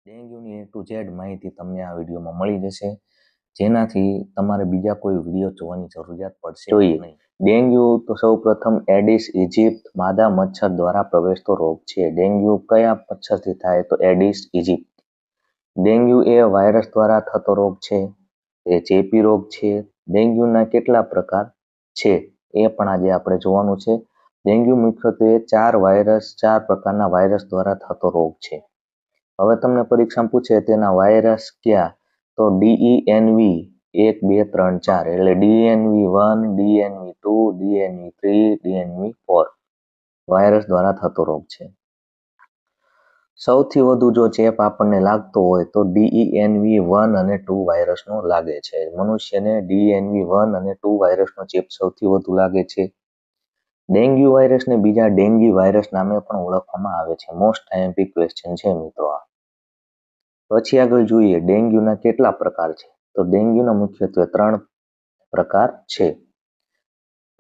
ડેન્ગ્યુની A to Z માહિતી તમને આ વિડીયોમાં મળી જશે, જેનાથી તમારે બીજા કોઈ વિડીયો જોવાની જરૂરિયાત પડશે નહીં. ડેન્ગ્યુ તો સૌપ્રથમ એડિસ ઇજિપ્ત માદા મચ્છર દ્વારા પ્રવેશતો રોગ છે. ડેન્ગ્યુ કયા મચ્છરથી થાય તો એડિસ ઇજિપ્ત. ડેન્ગ્યુ એ વાયરસ દ્વારા થતો રોગ છે. એ ચેપી રોગ છે. ડેન્ગ્યુના કેટલા પ્રકાર છે એ પણ આજે આપણે જોવાનું છે. ડેન્ગ્યુ મુખ્યત્વે ચાર પ્રકારના વાયરસ દ્વારા થતો રોગ છે. હવે તમને પરીક્ષામાં પૂછે તેના વાયરસ કયા તો DENV 1, 2, 3, 4 એટલે DNV1, DNV2, DNV3, DNV4 virus દ્વારા થતો રોગ છે. સૌથી વધુ જો ચેપ આપણને લાગતો હોય તો DENV1 અને 2 વાયરસનો લાગે છે. મનુષ્યને DNV1 અને 2 વાયરસનો ચેપ સૌથી વધુ લાગે છે. ડેન્ગ્યુ વાયરસને બીજા ડેન્ગી વાયરસ નામે પણ ઓળખવામાં આવે છે. મોસ્ટ આઈએમપી ક્વેશ્ચન છે મિત્રો આ. પછી આગળ જોઈએ ડેન્ગ્યુના કેટલા પ્રકાર છે તો ડેન્ગ્યુના મુખ્યત્વે 3 પ્રકાર છે.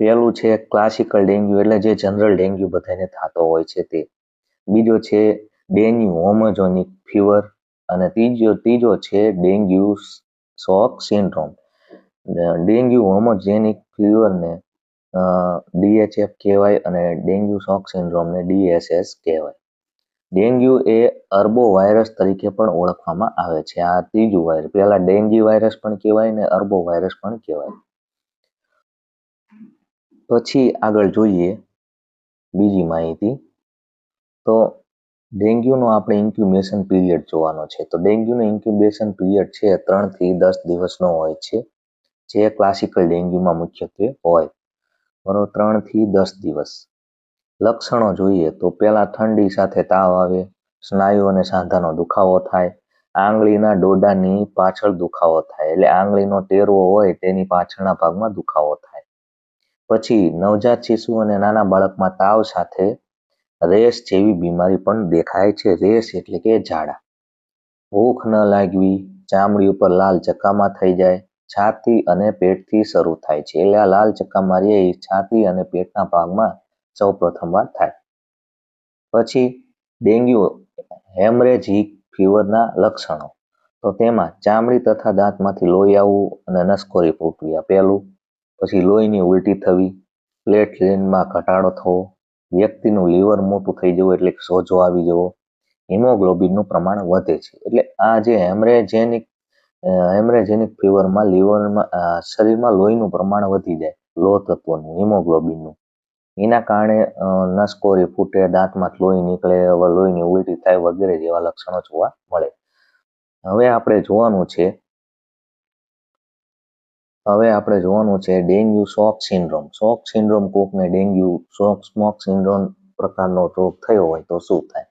પહેલું છે ક્લાસિકલ ડેન્ગ્યુ એટલે જે જનરલ ડેન્ગ્યુ બધાને થતો હોય છે તે. બીજો છે ડેન્ગ્યુ હોમોજોનિક ફીવર અને ત્રીજો છે ડેન્ગ્યુ શોક સિન્ડ્રોમ. ડેન્ગ્યુ હોમોજેનિક ફીવરને DHF કહેવાય અને ડેન્ગ્યુ શોક સિન્ડ્રોમને DSS કહેવાય. ડેન્ગ્યુ એ અર્બો વાયરસ તરીકે પણ ઓળખવામાં આવે છે. આ ત્રીજું વાયરસ, પહેલા ડેન્ગી વાયરસ પણ કહેવાય ને અર્બો વાયરસ પણ કહેવાય. પછી આગળ જોઈએ બીજી માહિતી તો ડેન્ગ્યુનો આપણે ઇન્ક્યુબેશન પીરિયડ જોવાનો છે. તો ડેન્ગ્યુનો ઇન્ક્યુબેશન પીરિયડ છે 3 થી 10 દિવસનો હોય છે, જે ક્લાસિકલ ડેન્ગ્યુમાં મુખ્યત્વે હોય. બરોબર, 3 થી 10 દિવસ. લક્ષણો જોઈએ તો પહેલા ઠંડી સાથે તાવ આવે, સ્નાયુ અને સાંધાનો દુખાવો થાય, આંગળીના ડોડાની પાછળ દુખાવો થાય એટલે આંગળીનો ટેરવો હોય તેની પાછળના ભાગમાં દુખાવો થાય. પછી નવજાત શિશુ અને નાના બાળકમાં તાવ સાથે રેશ જેવી બીમારી પણ દેખાય છે. રેશ એટલે કે ઝાડા. ભૂખ ન લાગવી, ચામડી ઉપર લાલ ચકામા થઈ જાય, છાતી અને પેટથી શરૂ થાય છે એટલે આ લાલ ચકામારી એ છાતી અને પેટના ભાગમાં સૌ પ્રથમવાર થાય. પછી ડેન્ગ્યુ હેમરેજિક ફીવરના લક્ષણો તો તેમાં ચામડી તથા દાંતમાંથી લોહી આવવું અને નસકોરી ફૂટવી આ પહેલું. પછી લોહીની ઉલટી થવી, પ્લેટલેટમાં ઘટાડો થવો, વ્યક્તિનું લીવર મોટું થઈ જવું એટલે સોજો આવી જવો, હિમોગ્લોબિનનું પ્રમાણ વધે છે. એટલે આ જે હેમરેજેનિક ફીવરમાં લીવરમાં શરીરમાં લોહીનું પ્રમાણ વધી જાય, લોહ તત્વનું, હિમોગ્લોબિનનું. એના કારણે નસકોરી ફૂટે, દાંતમાં લોહી નીકળે, લોહીની ઉલટી થાય વગેરે જેવા લક્ષણો જોવા મળે. હવે આપણે જોવાનું છે ડેન્ગ્યુ શોક સિન્ડ્રોમ. શોક સિન્ડ્રોમ કોકને ડેન્ગ્યુ શોક સિન્ડ્રોમ પ્રકારનો રોગ થયો હોય તો શું થાય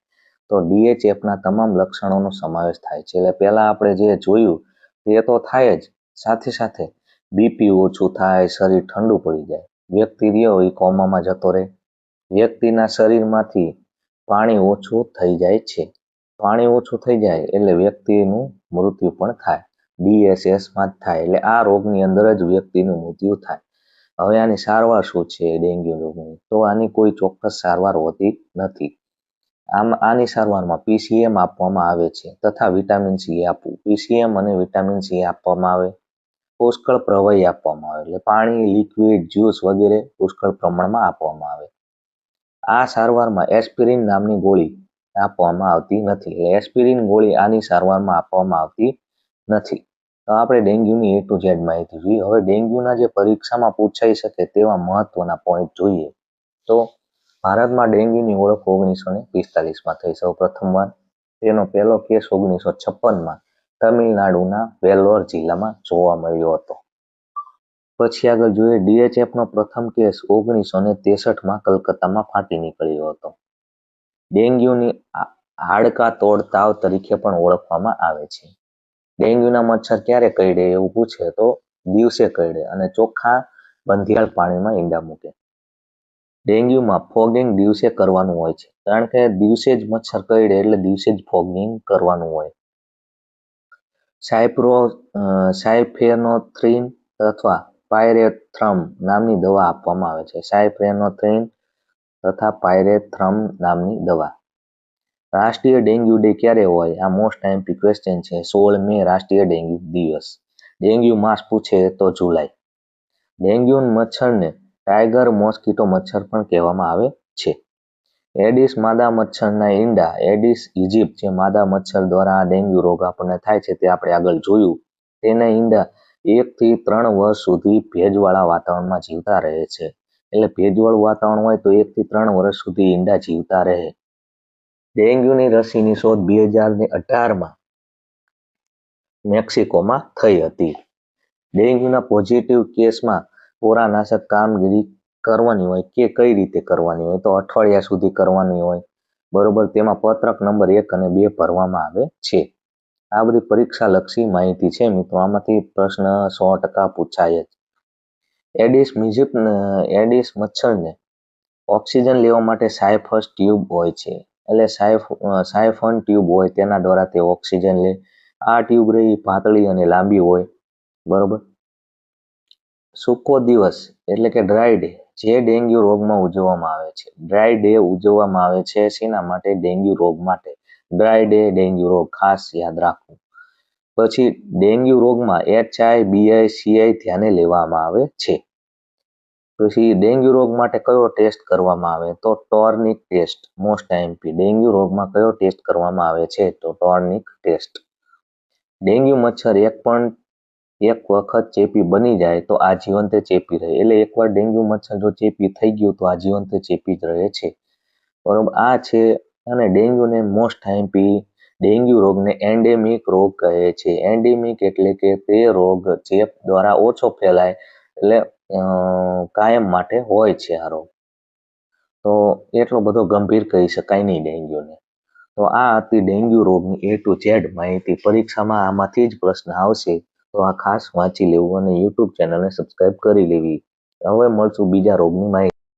તો DHFના તમામ લક્ષણોનો સમાવેશ થાય છે. એટલે પહેલા આપણે જે જોયું તે તો થાય જ, સાથે સાથે બીપી ઓછું થાય, શરીર ઠંડુ પડી જાય, વ્યક્તિ રહ્યો એ કોમામાં જતો રહે, વ્યક્તિના શરીરમાંથી પાણી ઓછું થઈ જાય છે. પાણી ઓછું થઈ જાય એટલે વ્યક્તિનું મૃત્યુ પણ થાય. DSSમાં જ થાય એટલે આ રોગની અંદર જ વ્યક્તિનું મૃત્યુ થાય. હવે આની સારવાર શું છે ડેન્ગ્યુ રોગની તો આની કોઈ ચોક્કસ સારવાર હોતી નથી. આની સારવારમાં PCM આપવામાં આવે છે તથા વિટામિન સી આપવું. PCM અને વિટામિન સી આપવામાં આવે, પુષ્કળ પ્રવાહી આપવામાં આવે એટલે પાણી, લિક્વિડ, જ્યુસ વગેરે પુષ્કળ પ્રમાણમાં આપવામાં આવે. આ સારવારમાં એસ્પિરિન નામની ગોળી આપવામાં આવતી નથી એટલે એસ્પિરિન ગોળી આની સારવારમાં આપવામાં આવતી નથી. તો આપણે ડેન્ગ્યુની A to Z માહિતી જોઈએ. હવે ડેન્ગ્યુના જે પરીક્ષામાં પૂછાઈ શકે તેવા મહત્વના પોઈન્ટ જોઈએ તો ભારતમાં ડેન્ગ્યુની ઓળખ 1945માં થઈ સૌ પ્રથમવાર. તેનો પહેલો કેસ 1956માં તમિલનાડુના વેલ્લોર જિલ્લામાં જોવા મળ્યો હતો. પછી આગળ જોઈએ DHFનો પ્રથમ કેસ 1963માં કલકત્તામાં ફાટી નીકળ્યો હતો. ડેન્ગ્યુની હાડકા તોડ તાવ તરીકે પણ ઓળખવામાં આવે છે. ડેન્ગ્યુના મચ્છર ક્યારે કરડે એવું પૂછે તો દિવસે કરડે અને ચોખ્ખા બંધિયાળ પાણીમાં ઈંડા મૂકે. ડેન્ગ્યુમાં ફોગિંગ દિવસે કરવાનું હોય છે કારણ કે દિવસે જ મચ્છર કરડે એટલે દિવસે જ ફોગિંગ કરવાનું હોય. સાયફેનોથ્રીન અથવા પાયરેથ્રમ નામની દવા આપવામાં આવે છે. સાયફેનોથ્રીન તથા પાયરેથ્રમ નામની દવા. રાષ્ટ્રીય ડેન્ગ્યુ ડે ક્યારે હોય? આ મોસ્ટ આઈએમપી ક્વેશ્ચન છે. 16 મે રાષ્ટ્રીય ડેન્ગ્યુ દિવસ. ડેન્ગ્યુ માસ પૂછે તો જુલાઈ. ડેન્ગ્યુ મચ્છરને ટાઇગર મોસ્કીટો મચ્છર પણ કહેવામાં આવે છે. એડિસ માદા મચ્છરના ઈંડા, એડિસ ઇજિપ્ત જે માદા મચ્છર દ્વારા આ ડેન્ગ્યુ રોગ આપણને થાય છે તે આપણે આગળ જોયું. તેના ઈંડા 1 થી 3 વર્ષ સુધી ભેજવાળા વાતાવરણમાં જીવતા રહે છે. એટલે ભેજવાળું વાતાવરણ હોય તો 1 થી 3 વર્ષ સુધી ઈંડા જીવતા રહે. ડેન્ગ્યુની રસીની શોધ 2018માં મેક્સિકોમાં થઈ હતી. ડેન્ગ્યુના પોઝિટિવ કેસમાં પોરાનાશક કામગીરી કરવાની હોય કે કઈ રીતે કરવાની હોય? તો અઠવાડિયા સુધી કરવાની હોય, બરોબર. તેમાં પત્રક નંબર 1 અને 2 ભરવામાં આવે છે. આ બધી પરીક્ષાલક્ષી માહિતી છે મિત્રો. આમાંથી પ્રશ્ન 100% પૂછાય જ. એડિસ મચ્છરને ઓક્સિજન લેવા માટે સાયફસ ટ્યુબ હોય છે. એટલે સાયફન ટ્યુબ હોય તેના દ્વારા તે ઓક્સિજન લે. આ ટ્યુબ રહી પાતળી અને લાંબી હોય, બરોબર. સૂકો દિવસ એટલે કે ડ્રાય ડે જે ડેન્ગ્યુ રોગમાં ઉજવવામાં આવે છે. ડ્રાય ડે ઉજવવામાં આવે છે શેના માટે? ડેન્ગ્યુ રોગ માટે. ડ્રાય ડે ડેન્ગ્યુ રોગ ખાસ યાદ રાખવું. પછી ડેન્ગ્યુ રોગમાં HI, BI, CI ધ્યાને લેવામાં આવે છે. પછી ડેન્ગ્યુ રોગ માટે કયો ટેસ્ટ કરવામાં આવે? તો ટોર્નિક ટેસ્ટ. Most IMP. ડેન્ગ્યુ રોગમાં કયો ટેસ્ટ કરવામાં આવે છે? તો ટોર્નિક ટેસ્ટ. ડેન્ગ્યુ મચ્છર એક વખત ચેપી બની જાય તો આજીવન તે ચેપી રહે. એટલે એકવાર ડેન્ગ્યુ મચ્છર જો ચેપી થઈ ગયું તો આજીવન તે ચેપી જ રહે છે, બરોબર. આ છે. અને ડેન્ગ્યુને મોસ્ટ આઈએમપી ડેન્ગ્યુ રોગને એન્ડેમિક રોગ કહે છે. એન્ડેમિક એટલે કે તે રોગ ચેપ દ્વારા ઓછો ફેલાય, એટલે કાયમ માટે હોય છે આ રોગ. તો એટલો બધો ગંભીર કહી શકાય નહીં ડેન્ગ્યુને. તો આ હતી ડેન્ગ્યુ રોગની A to Z માહિતી. પરીક્ષામાં આમાંથી જ પ્રશ્ન આવશે, તો આ ખાસ વાંચી લેવું અને યુટ્યુબ ચેનલને સબસ્ક્રાઇબ કરી લેવી. હવે મળશું બીજા રોગની માહિતી.